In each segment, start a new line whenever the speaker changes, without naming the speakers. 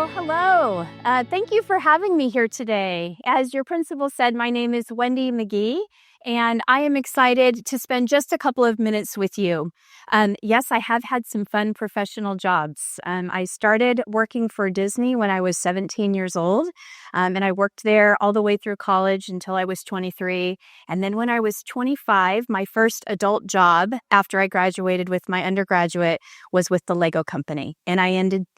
Well, hello. Thank you for having me here today. As your principal said, my name is Wendi McGehee, and I am excited to spend just a couple of minutes with you. Yes, I have had some fun professional jobs. I started working for Disney when I was 17 years old, and I worked there all the way through college until I was 23. And then when I was 25, my first adult job after I graduated with my undergraduate was with the Lego company. And I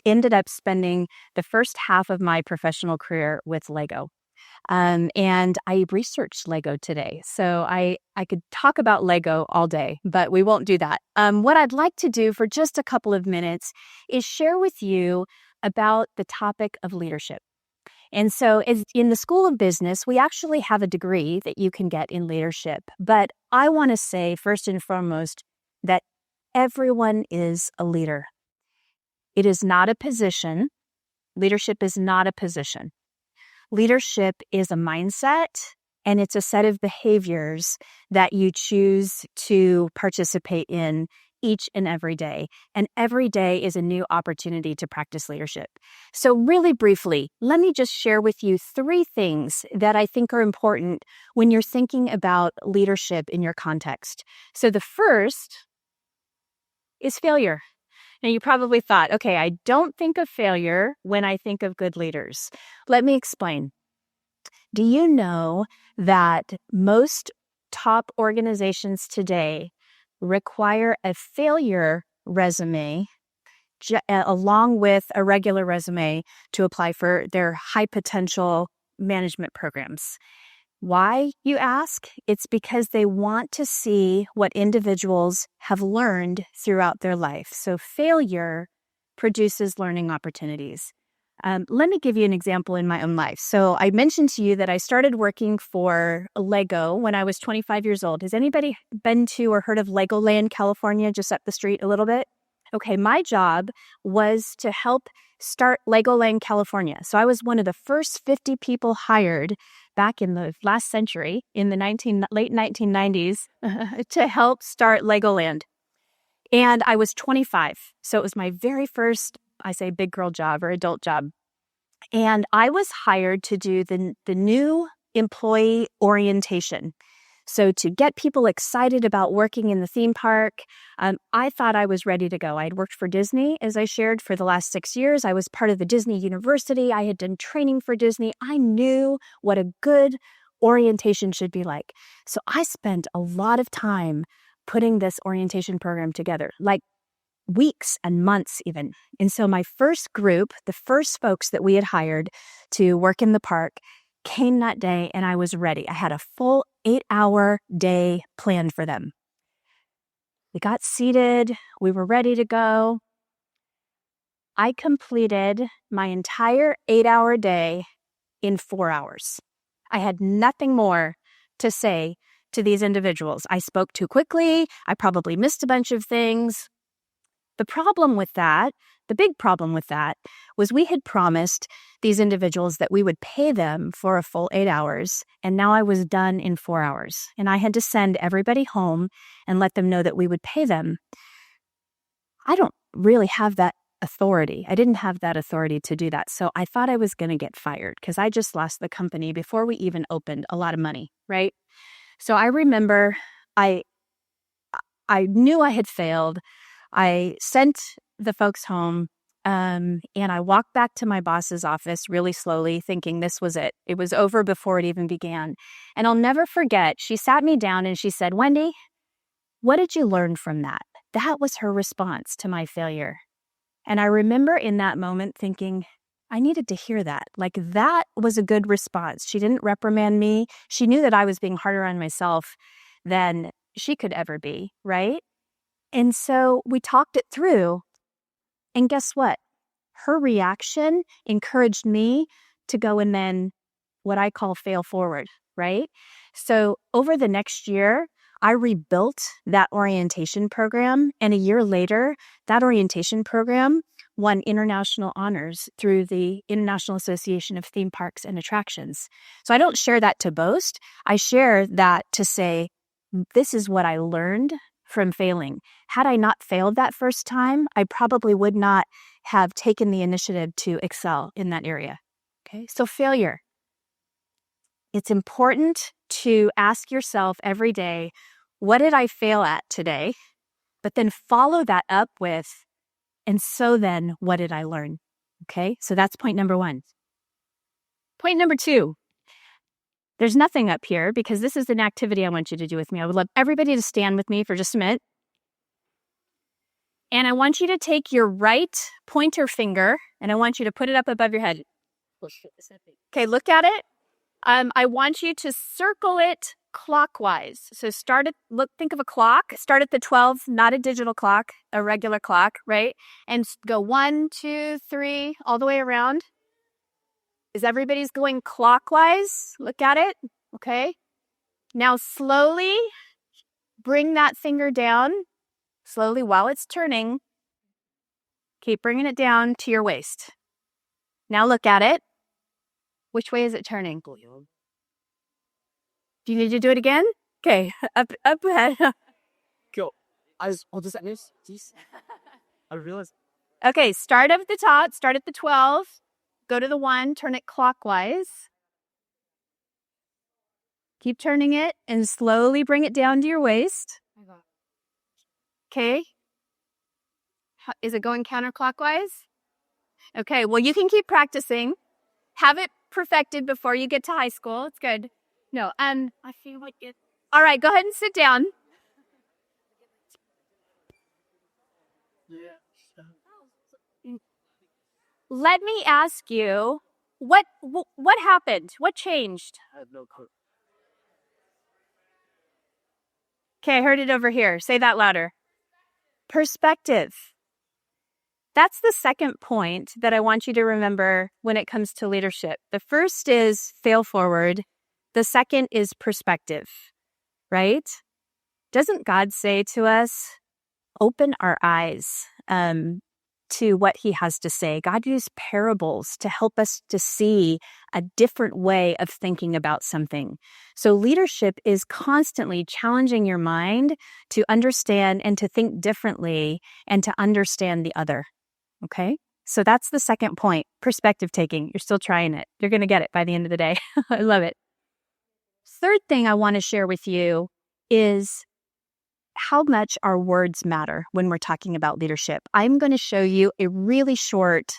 ended up spending the first half of my professional career with Lego. And I researched Lego today. So I could talk about Lego all day, but we won't do that. What I'd like to do for just a couple of minutes is share with you about the topic of leadership. And so in the School of Business, we actually have a degree that you can get in leadership. But I want to say, first and foremost, that everyone is a leader. It is not a position. Leadership is not a position. Leadership is a mindset, and it's a set of behaviors that you choose to participate in each and every day. And every day is a new opportunity to practice leadership. So really briefly, let me just share with you 3 things that I think are important when you're thinking about leadership in your context. So the first is failure. Now, you probably thought, okay, I don't think of failure when I think of good leaders. Let me explain. Do you know that most top organizations today require a failure resume along with a regular resume to apply for their high potential management programs? Why, you ask? It's because they want to see what individuals have learned throughout their life. So failure produces learning opportunities. Let me give you an example in my own life. So I mentioned to you that I started working for Lego when I was 25 years old. Has anybody been to or heard of Legoland, California, just up the street a little bit? Okay, my job was to help start Legoland, California. So I was one of the first 50 people hired back in the last century, in the late 1990s, to help start Legoland. And I was 25. So it was my very first, I say, big girl job or adult job. And I was hired to do the new employee orientation. So to get people excited about working in the theme park, I thought I was ready to go. I had worked for Disney, as I shared, for the last 6 years. I was part of the Disney University. I had done training for Disney. I knew what a good orientation should be like. So I spent a lot of time putting this orientation program together, like weeks and months even. And so my first group, the first folks that we had hired to work in the park, came that day, and I was ready. I had a full 8-hour day planned for them. We got seated. We were ready to go. I completed my entire 8-hour day in 4 hours. I had nothing more to say to these individuals. I spoke too quickly. I probably missed a bunch of things. The problem with that, the big problem with that, was we had promised these individuals that we would pay them for a full 8 hours, and now I was done in 4 hours. And I had to send everybody home and let them know that we would pay them. I don't really have that authority. I didn't have that authority to do that. So I thought I was going to get fired because I just lost the company before we even opened a lot of money, right? So I remember I knew I had failed. I sent the folks home, and I walked back to my boss's office really slowly, thinking this was it. It was over before it even began. And I'll never forget, she sat me down and she said, "Wendi, what did you learn from that?" That was her response to my failure. And I remember in that moment thinking, I needed to hear that. Like, that was a good response. She didn't reprimand me. She knew that I was being harder on myself than she could ever be, right? And so we talked it through, and guess what? Her reaction encouraged me to go and then what I call fail forward, right? So over the next year, I rebuilt that orientation program, and a year later, that orientation program won international honors through the International Association of Theme Parks and Attractions. So I don't share that to boast. I share that to say, this is what I learned from failing. Had I not failed that first time, I probably would not have taken the initiative to excel in that area. Okay, so failure. It's important to ask yourself every day, what did I fail at today? But then follow that up with, and so then what did I learn? Okay, so that's point number one. Point number two, there's nothing up here because this is an activity I want you to do with me. I would love everybody to stand with me for just a minute. And I want you to take your right pointer finger and I want you to put it up above your head. Okay, look at it. I want you to circle it clockwise. So think of a clock. Start at the 12, not a digital clock, a regular clock, right? And go 1, 2, 3, all the way around. Is everybody's going clockwise? Look at it. Okay. Now slowly bring that finger down. Slowly while it's turning. Keep bringing it down to your waist. Now look at it. Which way is it turning? Do you need to do it again? Okay, up ahead.
Go. I realized.
Okay, start at the top, start at the 12, go to the 1, turn it clockwise. Keep turning it and slowly bring it down to your waist. Okay. Is it going counterclockwise? Okay, well, you can keep practicing. Have it perfected before you get to high school. It's good. No, I feel like it. All right, go ahead and sit down. Let me ask you, what happened? What changed?
I have no clue.
Okay, I heard it over here. Say that louder. Perspective. That's the second point that I want you to remember when it comes to leadership. The first is fail forward. The second is perspective, right? Doesn't God say to us, open our eyes to what he has to say? God used parables to help us to see a different way of thinking about something. So leadership is constantly challenging your mind to understand and to think differently and to understand the other. Okay? So that's the second point, perspective taking. You're still trying it. You're going to get it by the end of the day. I love it. Third thing I want to share with you is how much our words matter when we're talking about leadership. I'm going to show you a really short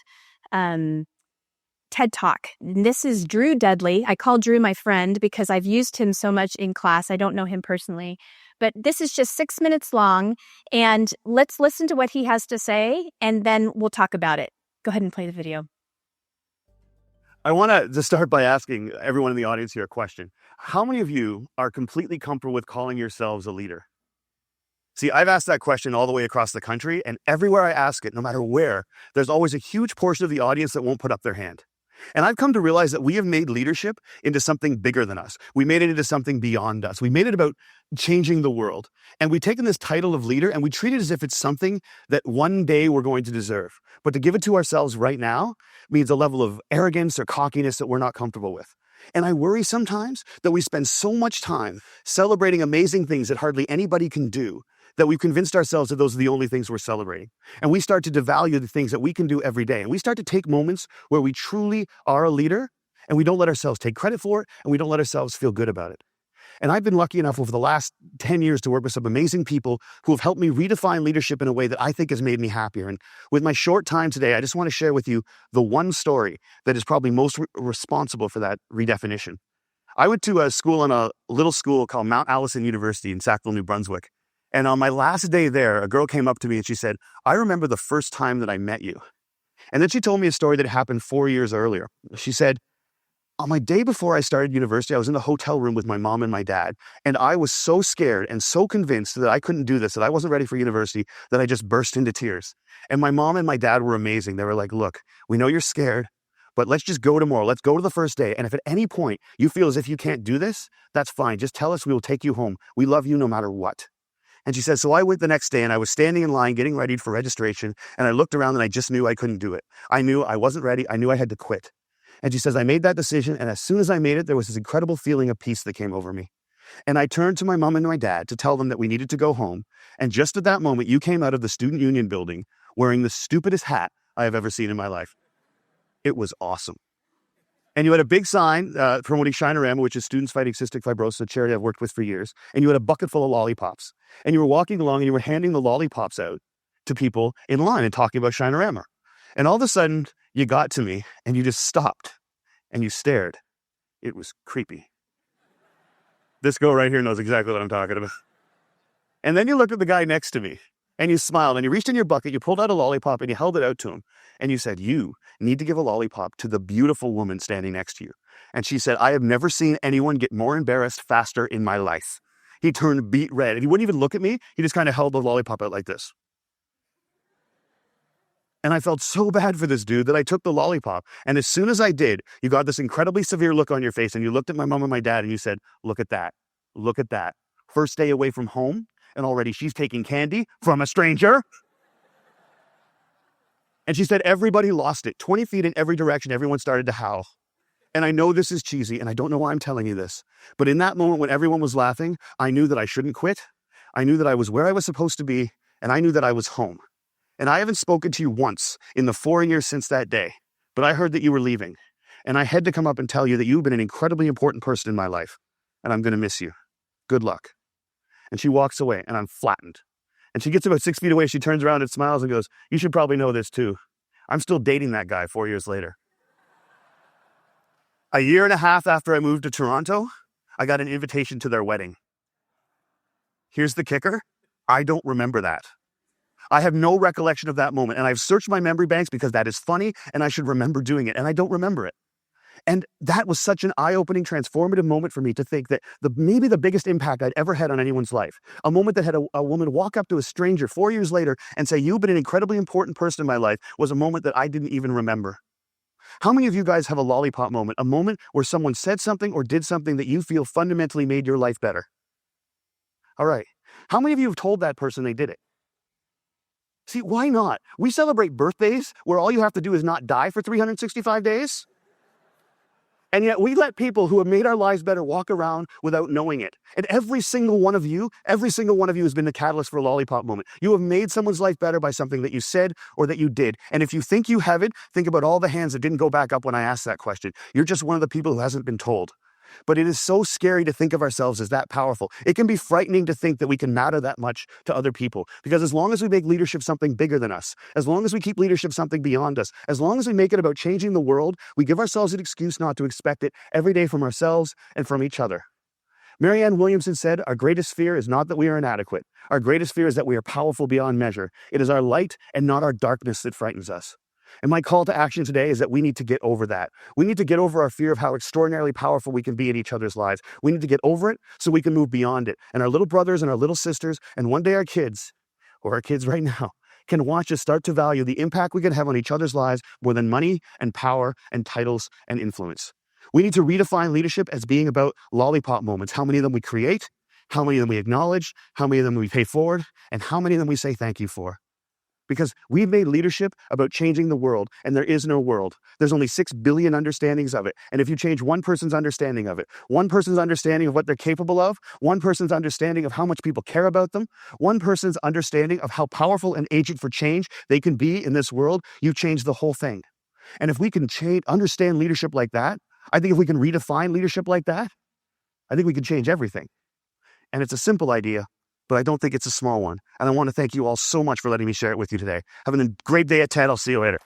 TED Talk. And this is Drew Dudley. I call Drew my friend because I've used him so much in class. I don't know him personally. But this is just 6 minutes long. And let's listen to what he has to say, and then we'll talk about it. Go ahead and play the video.
I want to just start by asking everyone in the audience here a question. How many of you are completely comfortable with calling yourselves a leader? See, I've asked that question all the way across the country, and everywhere I ask it, no matter where, there's always a huge portion of the audience that won't put up their hand. And I've come to realize that we have made leadership into something bigger than us. We made it into something beyond us. We made it about changing the world. And we've taken this title of leader and we treat it as if it's something that one day we're going to deserve. But to give it to ourselves right now means a level of arrogance or cockiness that we're not comfortable with. And I worry sometimes that we spend so much time celebrating amazing things that hardly anybody can do that we've convinced ourselves that those are the only things we're celebrating. And we start to devalue the things that we can do every day. And we start to take moments where we truly are a leader and we don't let ourselves take credit for it and we don't let ourselves feel good about it. And I've been lucky enough over the last 10 years to work with some amazing people who have helped me redefine leadership in a way that I think has made me happier. And with my short time today, I just want to share with you the one story that is probably most responsible for that redefinition. I went to a school in a little school called Mount Allison University in Sackville, New Brunswick. And on my last day there, a girl came up to me and she said, I remember the first time that I met you. And then she told me a story that happened 4 years earlier. She said, on my day before I started university, I was in the hotel room with my mom and my dad. And I was so scared and so convinced that I couldn't do this, that I wasn't ready for university, that I just burst into tears. And my mom and my dad were amazing. They were like, look, we know you're scared, but let's just go tomorrow. Let's go to the first day. And if at any point you feel as if you can't do this, that's fine. Just tell us, we will take you home. We love you no matter what. And she said, so I went the next day and I was standing in line getting ready for registration. And I looked around and I just knew I couldn't do it. I knew I wasn't ready. I knew I had to quit. And she says, I made that decision. And as soon as I made it, there was this incredible feeling of peace that came over me. And I turned to my mom and my dad to tell them that we needed to go home. And just at that moment, you came out of the student union building wearing the stupidest hat I have ever seen in my life. It was awesome. And you had a big sign promoting Shinorama, which is Students Fighting Cystic Fibrosis, a charity I've worked with for years. And you had a bucket full of lollipops. And you were walking along and you were handing the lollipops out to people in line and talking about Shinorama. And all of a sudden, you got to me and you just stopped and you stared. It was creepy. This girl right here knows exactly what I'm talking about. And then you looked at the guy next to me and you smiled and you reached in your bucket, you pulled out a lollipop and you held it out to him. And you said, you need to give a lollipop to the beautiful woman standing next to you. And she said, I have never seen anyone get more embarrassed faster in my life. He turned beet red and he wouldn't even look at me. He just kind of held the lollipop out like this. And I felt so bad for this dude that I took the lollipop. And as soon as I did, you got this incredibly severe look on your face and you looked at my mom and my dad and you said, look at that. Look at that. First day away from home and already she's taking candy from a stranger. And she said, everybody lost it. 20 feet in every direction, everyone started to howl. And I know this is cheesy, and I don't know why I'm telling you this, but in that moment when everyone was laughing, I knew that I shouldn't quit. I knew that I was where I was supposed to be, and I knew that I was home. And I haven't spoken to you once in the 4 years since that day, but I heard that you were leaving. And I had to come up and tell you that you've been an incredibly important person in my life, and I'm going to miss you. Good luck. And she walks away, and I'm flattened. And she gets about 6 feet away. She turns around and smiles and goes, you should probably know this too. I'm still dating that guy 4 years later. A year and a half after I moved to Toronto, I got an invitation to their wedding. Here's the kicker. I don't remember that. I have no recollection of that moment. And I've searched my memory banks because that is funny and I should remember doing it. And I don't remember it. And that was such an eye-opening, transformative moment for me to think that maybe the biggest impact I'd ever had on anyone's life, a moment that had a woman walk up to a stranger 4 years later and say, you've been an incredibly important person in my life, was a moment that I didn't even remember. How many of you guys have a lollipop moment, a moment where someone said something or did something that you feel fundamentally made your life better? All right. How many of you have told that person they did it? See, why not? We celebrate birthdays where all you have to do is not die for 365 days. And yet we let people who have made our lives better walk around without knowing it. And every single one of you has been the catalyst for a lollipop moment. You have made someone's life better by something that you said or that you did. And if you think you haven't, think about all the hands that didn't go back up when I asked that question. You're just one of the people who hasn't been told. But it is so scary to think of ourselves as that powerful. It can be frightening to think that we can matter that much to other people. Because as long as we make leadership something bigger than us, as long as we keep leadership something beyond us, as long as we make it about changing the world, we give ourselves an excuse not to expect it every day from ourselves and from each other. Marianne Williamson said, our greatest fear is not that we are inadequate. Our greatest fear is that we are powerful beyond measure. It is our light and not our darkness that frightens us. And my call to action today is that we need to get over that. We need to get over our fear of how extraordinarily powerful we can be in each other's lives. We need to get over it so we can move beyond it. And our little brothers and our little sisters, and one day our kids, or our kids right now, can watch us start to value the impact we can have on each other's lives more than money and power and titles and influence. We need to redefine leadership as being about lollipop moments. How many of them we create, how many of them we acknowledge, how many of them we pay forward, and how many of them we say thank you for. Because we've made leadership about changing the world, and there is no world. There's only 6 billion understandings of it. And if you change one person's understanding of it, one person's understanding of what they're capable of, one person's understanding of how much people care about them, one person's understanding of how powerful an agent for change they can be in this world, you change the whole thing. And if we can understand leadership like that, I think if we can redefine leadership like that, I think we can change everything. And it's a simple idea, but I don't think it's a small one. And I want to thank you all so much for letting me share it with you today. Having a great day at TED. I'll see you later.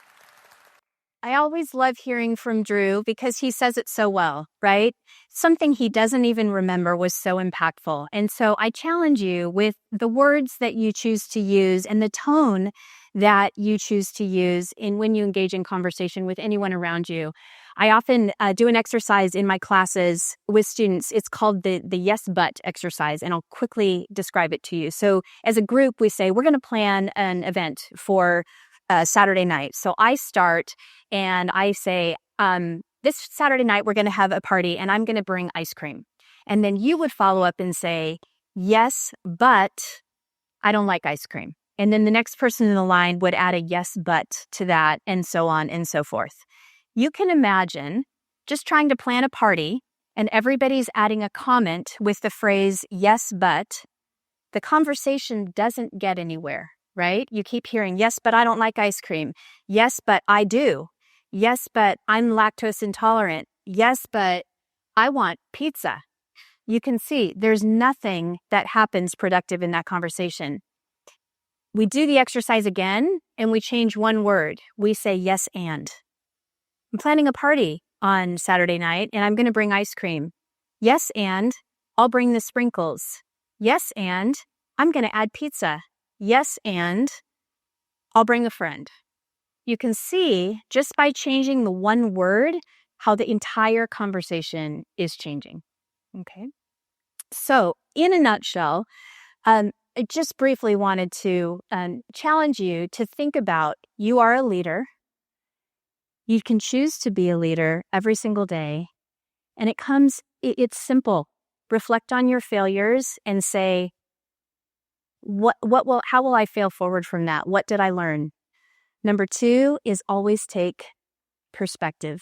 I always love hearing from Drew because he says it so well, right? Something he doesn't even remember was so impactful. And so I challenge you with the words that you choose to use and the tone that you choose to use when you engage in conversation with anyone around you. I often do an exercise in my classes with students. It's called the yes but exercise, and I'll quickly describe it to you. So as a group, we say we're going to plan an event for Saturday night. So I start and I say, this Saturday night, we're going to have a party and I'm going to bring ice cream. And then you would follow up and say, yes, but I don't like ice cream. And then the next person in the line would add a yes, but to that, and so on and so forth. You can imagine just trying to plan a party and everybody's adding a comment with the phrase, yes, but the conversation doesn't get anywhere, right? You keep hearing, yes, but I don't like ice cream. Yes, but I do. Yes, but I'm lactose intolerant. Yes, but I want pizza. You can see there's nothing that happens productive in that conversation. We do the exercise again and we change one word. We say yes and. I'm planning a party on Saturday night and I'm going to bring ice cream. Yes and I'll bring the sprinkles. Yes and I'm going to add pizza. Yes and I'll bring a friend. You can see just by changing the one word how the entire conversation is changing. Okay. So in a nutshell, I just briefly wanted to challenge you to think about you are a leader. You can choose to be a leader every single day. And it's simple. Reflect on your failures and say, how will I fail forward from that? What did I learn? Number 2 is always take perspective.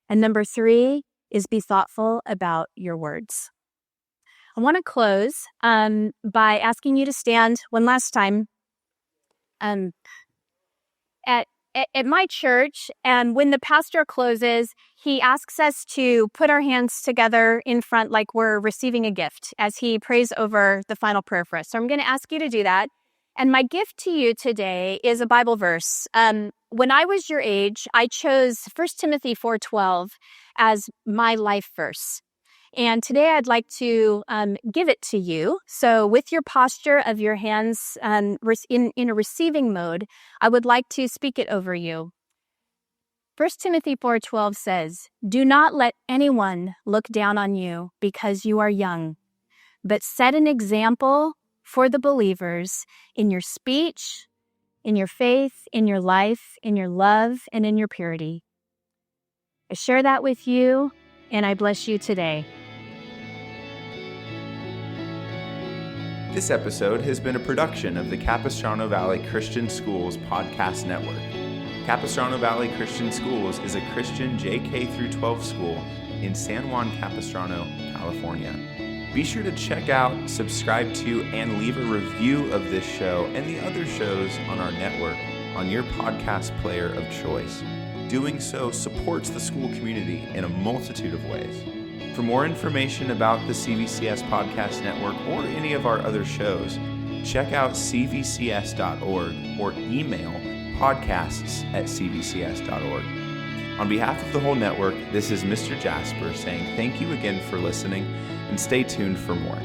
And number 3 is be thoughtful about your words. I want to close by asking you to stand one last time. At my church, and when the pastor closes, he asks us to put our hands together in front like we're receiving a gift as he prays over the final prayer for us. So I'm going to ask you to do that. And my gift to you today is a Bible verse. When I was your age, I chose 1 Timothy 4:12 as my life verse. And today I'd like to give it to you. So with your posture of your hands in a receiving mode, I would like to speak it over you. 1 Timothy 4:12 says, "Do not let anyone look down on you because you are young, but set an example for the believers in your speech, in your faith, in your life, in your love, and in your purity." I share that with you, and I bless you today.
This episode has been a production of the Capistrano Valley Christian Schools Podcast Network. Capistrano Valley Christian Schools is a Christian JK-12 school in San Juan Capistrano, California. Be sure to check out, subscribe to, and leave a review of this show and the other shows on our network on your podcast player of choice. Doing so supports the school community in a multitude of ways. For more information about the CVCS Podcast Network or any of our other shows, check out cvcs.org or email podcasts@cvcs.org. On behalf of the whole network, this is Mr. Jasper saying thank you again for listening and stay tuned for more.